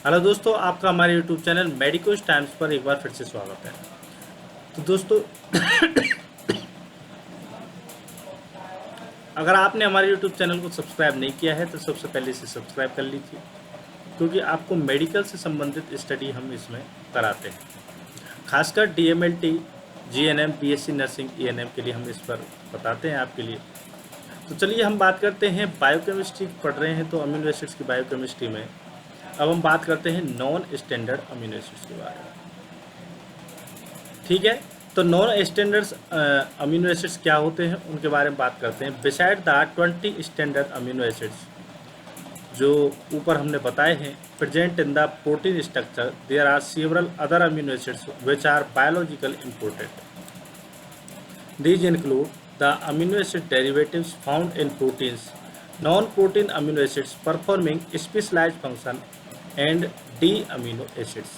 Hello दोस्तों, आपका हमारे यूट्यूब चैनल मेडिकोस टाइम्स पर एक बार फिर से स्वागत है। तो दोस्तों, अगर आपने हमारे यूट्यूब चैनल को सब्सक्राइब नहीं किया है तो सबसे पहले इसे सब्सक्राइब कर लीजिए, क्योंकि आपको मेडिकल से संबंधित स्टडी हम इसमें कराते हैं। खासकर DMLT, GNM, BSc nursing, ENM के लिए हम इस पर बताते हैं आपके लिए। तो चलिए हम बात करते हैं, बायोकेमिस्ट्री पढ़ रहे हैं तो अमीनो एसिड्स की बायोकेमिस्ट्री में अब हम बात करते हैं नॉन स्टैंडर्ड अमीनो एसिड्स के बारे में। ठीक है, तो नॉन स्टैंडर्ड अमीनो एसिड्स क्या होते हैं उनके बारे में बात करते हैं। Beside the 20 standard amino acids जो ऊपर हमने बताए हैं present in the protein structure, there are several other amino acids which are biological important. These include the amino acid derivatives found in proteins, non-protein amino acids performing specialized function, and D-amino acids।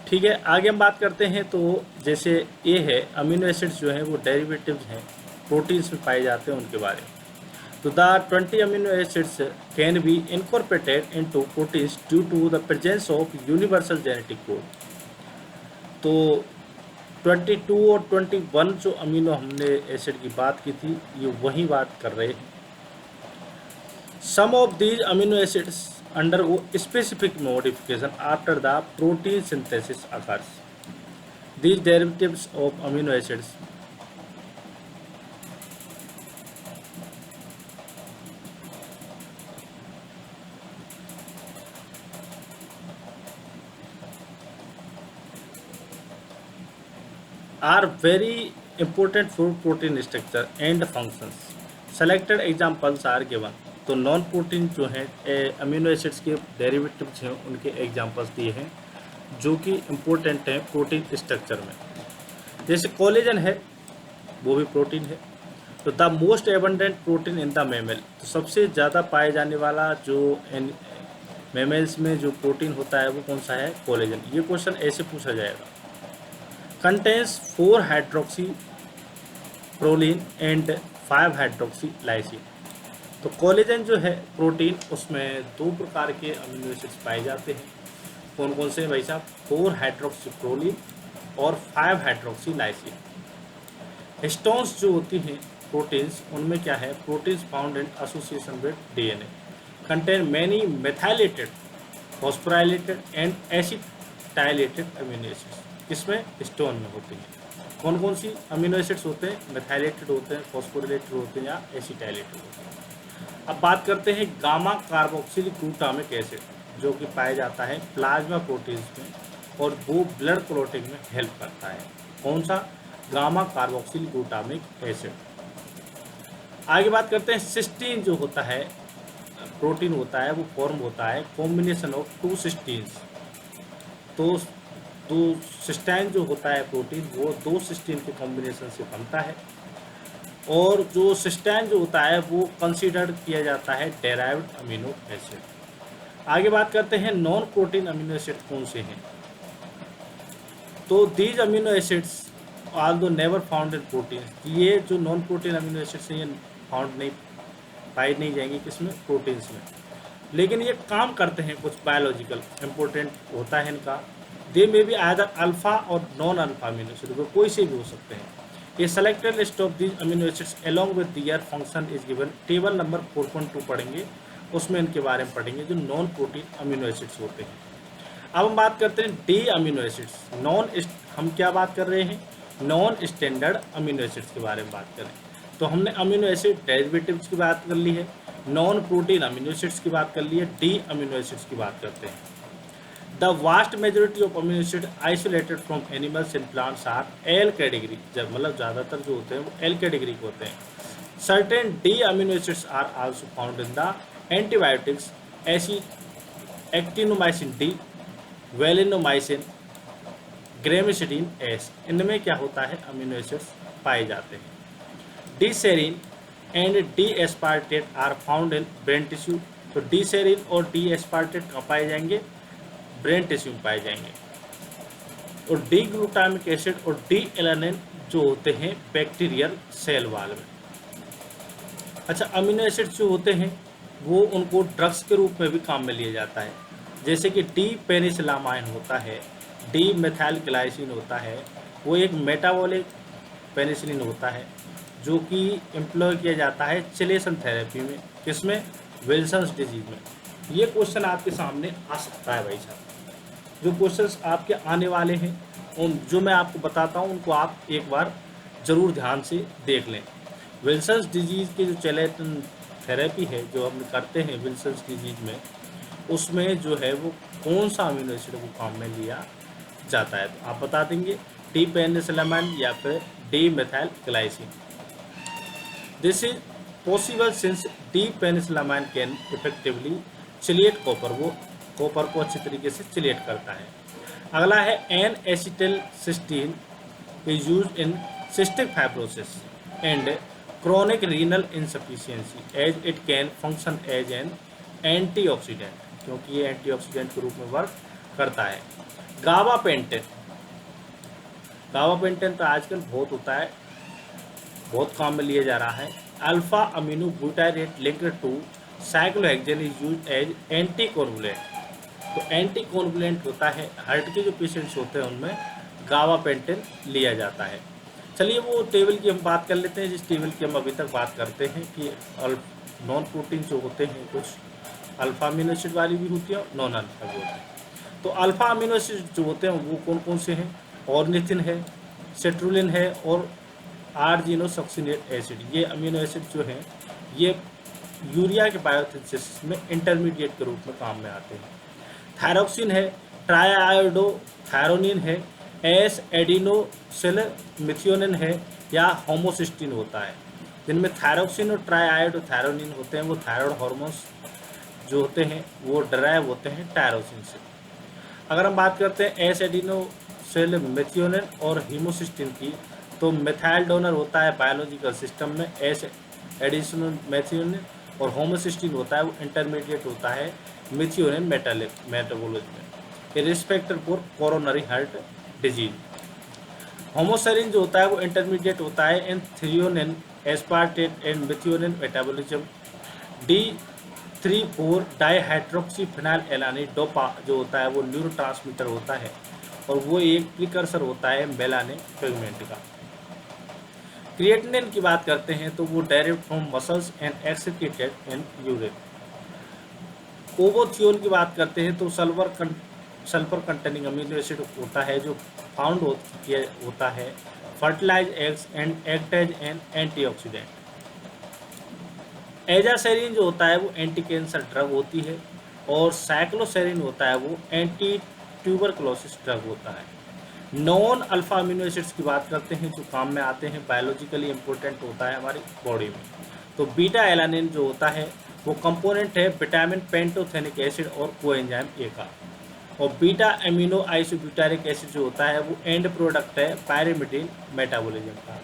ठीक है, आगे हम बात करते हैं। तो जैसे ये है अमीनो एसिड्स जो हैं वो डेरिवेटिव्स हैं, प्रोटीन्स में पाए जाते हैं, उनके बारे में। तो the 20 amino acids can be incorporated into proteins due to the presence of universal genetic code. तो 22 और 21 जो अमीनो हमने एसिड की बात की थी, ये वही बात कर रहे हैं। Some of these amino acids undergo specific modification after the protein synthesis occurs. These derivatives of amino acids are very important for protein structure and functions. Selected examples are given. तो नॉन प्रोटीन जो हैं amino acids के derivatives हैं, उनके examples दिए हैं जो कि इम्पोर्टेंट हैं प्रोटीन स्ट्रक्चर में। जैसे कोलेजन है, वो भी प्रोटीन है। तो the most abundant protein in the mammal, तो सबसे ज़्यादा पाए जाने वाला जो मेमल्स में जो प्रोटीन होता है वो कौन सा है? कोलेजन। ये क्वेश्चन ऐसे पूछा जाएगा। Contains 4 hydroxy proline and 5 hydroxy lysine. तो कोलेजन जो है प्रोटीन, उसमें 2 प्रकार के अमीनो एसिड्स पाए जाते हैं। कौन कौन से भाई साहब? 4 हाइड्रोक्सी प्रोलीन और 5 हाइड्रोक्सी लाइसिन। स्टोन्स जो होती हैं प्रोटीन्स, उनमें क्या है? Proteins found in association with DNA contain many methylated, phosphorylated and acetylated amino acids. किसमें? स्टोन में होते हैं। कौन कौन सी अमीनो एसिड्स होते हैं? मेथाइलेटेड होते हैं, फॉस्फोरिलेटेड होते हैं या एसिटाइलेटेड होते हैं। अब बात करते हैं गामा कार्बोक्सिल ग्लूटामिक एसिड, जो कि पाया जाता है प्लाज्मा प्रोटीन्स में और वो ब्लड क्लॉटिंग में हेल्प करता है। कौन सा? Gamma carboxyl glutamic acid. आगे बात करते हैं सिस्टीन जो होता है प्रोटीन होता है, वो फॉर्म होता है कॉम्बिनेशन ऑफ 2 सिस्टीन्स। तो 2 सिस्टाइन जो होता है प्रोटीन, वो 2 सिस्टीन के कॉम्बिनेशन से बनता है। और जो सिस्टाइन जो होता है वो कंसीडर्ड किया जाता है डेराइव्ड अमीनो एसिड। आगे बात करते हैं नॉन प्रोटीन अमीनो एसिड कौन से हैं। तो these amino acids although never found in protein, ये जो नॉन प्रोटीन अमीनो एसिड्स हैं ये फाउंड नहीं पाए नहीं जाएंगे किसमें? प्रोटीन्स में। लेकिन ये काम करते हैं कुछ बायोलॉजिकल इंपॉर्टेंट होता है इनका। दे में भी आइदर अल्फा और नॉन अल्फा अमीनो एसिड, कोई से भी हो सकते हैं। ये selected list of these amino acids along with their function is given. Table number 4.2 पढ़ेंगे, उसमें इनके बारे में पढ़ेंगे जो नॉन प्रोटीन अमीनो एसिड्स होते हैं। अब हम बात करते हैं डी अमीनो एसिड्स। हम क्या बात कर रहे हैं? नॉन स्टैंडर्ड अमीनो एसिड्स के बारे में बात करें। तो हमने अमीनो एसिड डेरिवेटिव्स की बात कर ली है, नॉन प्रोटीन अमीनो एसिड्स की बात कर ली है, डी अमीनो एसिड्स की बात करते हैं। The vast majority of amino acids isolated from animals and plants are L category, जब मतलब ज़्यादातर जो होते हैं वो L category के होते हैं। Certain D amino acids are also found in the antibiotics, actinomycin D, valinomycin, ग्रेमिसिडीन S। इनमें क्या होता है? अमीनो एसिड्स पाए जाते हैं। D-serine and D-aspartate are found in brain tissue। तो D-serine और D-aspartate कहाँ पाए जाएंगे? ब्रेन टिश्यू में पाए जाएंगे। और डी ग्लूटामिक एसिड और डी एलानिन जो होते हैं बैक्टीरियल सेल वाल में। अच्छा, अमीनो एसिड्स जो होते हैं वो उनको ड्रग्स के रूप में भी काम में लिया जाता है। जैसे कि डी पेनिसिलामाइन होता है, डी मेथाइल ग्लाइसिन होता है, वो एक मेटाबॉलिक पेनिसिलिन होता है जो कि एम्प्लॉय किया जाता है चिलेशन थेरेपी में, किसमें, विल्सन्स डिजीज में। ये क्वेश्चन आपके सामने आ सकता है भाई साहब। जो क्वेश्चंस आपके आने वाले हैं उन जो मैं आपको बताता हूँ उनको आप एक बार ज़रूर ध्यान से देख लें। विल्सन्स डिजीज़ के जो चिलेशन थेरेपी है जो हम करते हैं विल्सन्स डिजीज में, उसमें जो है वो कौन सा अमीनो एसिड को काम में लिया जाता है, तो आप बता देंगे डी पेनिसिलामाइन या फिर D methyl glycine. This is possible since D penicillamine can effectively chelate copper, वो कॉपर को अच्छी तरीके से चिलेट करता है। अगला है N acetyl cysteine is use in cystic fibrosis and chronic renal insufficiency as it can function as an antioxidant, क्योंकि ये एंटीऑक्सीडेंट के रूप में वर्क करता है। गाबापेंटेन, गाबापेंटेन तो आजकल बहुत होता है, बहुत काम में लिया जा रहा है। Alpha amino butyrate linked to cyclohexane is used as anti coagulant. तो एंटी कोगुलेंट होता है, हार्ट के जो पेशेंट्स होते हैं उनमें गाबापेंटेन लिया जाता है। चलिए वो टेबल की हम बात कर लेते हैं, जिस टेबल की हम अभी तक बात करते हैं कि नॉन प्रोटीन जो होते हैं कुछ अल्फा अमीनो एसिड वाली भी होती है और नॉन अल्फा भी होती है। तो अल्फा अमीनो एसिड जो होते हैं वो कौन कौन से हैं, ऑर्निथिन है, सेट्रुलिन है और आर्जिनोसक्सिनेट एसिड। ये अमीनो एसिड जो हैं ये यूरिया के बायोसिंथेसिस में इंटरमीडिएट के रूप में काम में आते हैं। थायरोक्सिन है, ट्राइआयोडोथायरोनिन है, एस एडिनोसिल मिथियोनिन है या होमोसिस्टिन होता है। जिनमें थायरोक्सिन और ट्राइआयोडोथायरोनिन होते हैं वो थायराइड हार्मोन्स जो होते हैं वो डराइव होते हैं टायरोसिन से। अगर हम बात करते हैं एस एडिनोसिल मिथियोनिन और होमोसिस्टिन की, तो मिथाइल डोनर होता है बायोलॉजिकल सिस्टम में एस एडिशनल मिथियोनिन, और होमोसिस्टिन होता है वो इंटरमीडिएट होता है मिथियोनिन मेटाबॉलिज्म में, irrespective for coronary heart disease. Homoserine जो होता है वो इंटरमीडिएट होता है in threonine, aspartate and methionine metabolism. D3,4 dihydroxyphenyl alanine dopa जो होता है वो न्यूरोट्रांसमीटर होता है और वो एक प्रिकर्सर होता है मेलानिन पिगमेंट का। क्रिएटिनिन की बात करते हैं तो वो direct from muscles and excreted in urine. Ovothiol की बात करते हैं तो सल्फर कंटेनिंग अमीनो एसिड होता है जो फाउंड होता है fertilized eggs and act as an antioxidant. Azaserine जो होता है वो एंटी कैंसर ड्रग होती है और साइक्लोसेरिन होता है वो एंटी ट्यूबरकुलोसिस ड्रग होता है। नॉन अल्फा अमीनो एसिड्स की बात करते हैं जो काम में आते हैं, बायोलॉजिकली इंपॉर्टेंट होता है हमारी बॉडी में, तो बीटा एलानिन जो होता है वो कंपोनेंट है विटामिन पेंटोथेनिक एसिड और कोएंजाइम ए का। और बीटा एमिनो आइसोब्यूटारिक एसिड जो होता है वो एंड प्रोडक्ट है पायरिमिडिन मेटाबॉलिज्म का।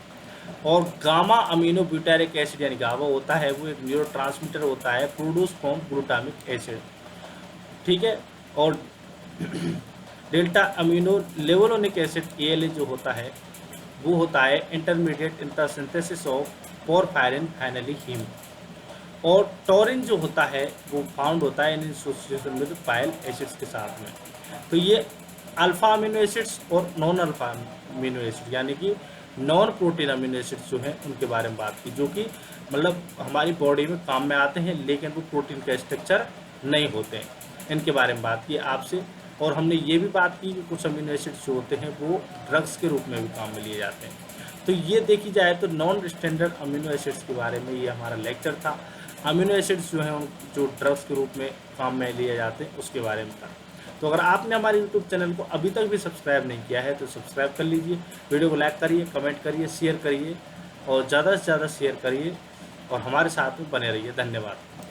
और गामा अमीनो ब्यूटारिक एसिड यानी गावा होता है वो एक न्यूरोट्रांसमीटर होता है प्रोड्यूस फ्रॉम ग्लूटामिक एसिड, ठीक है। और delta amino levulinic acid ALA जो होता है वो होता है intermediate in the synthesis of porphyrin finally heme. और टोरिन जो होता है वो फाउंड होता है in association with bile acids के साथ में। तो ये अल्फा अमीनो एसिड्स और नॉन अल्फा अमीनो एसिड यानी कि नॉन प्रोटीन अमीनो एसिड्स जो हैं उनके बारे में बात की, जो कि मतलब हमारी बॉडी में काम में आते हैं लेकिन वो प्रोटीन का स्ट्रक्चर नहीं होते हैं, इनके बारे में बात की आपसे। और हमने ये भी बात की कि कुछ अमीनो एसिड्स जो होते हैं वो ड्रग्स के रूप में भी काम में लिए जाते हैं। तो ये देखी जाए तो नॉन स्टैंडर्ड अमीनो एसिड्स के बारे में ये हमारा लेक्चर था। अमीनो एसिड्स जो हैं जो ड्रग्स के रूप में काम में लिए जाते हैं उसके बारे में था। तो अगर आपने हमारे यूट्यूब चैनल को अभी तक भी सब्सक्राइब नहीं किया है तो सब्सक्राइब कर लीजिए, वीडियो को लाइक करिए, कमेंट करिए, शेयर करिए और ज़्यादा से ज़्यादा शेयर करिए और हमारे साथ में बने रहिए। धन्यवाद।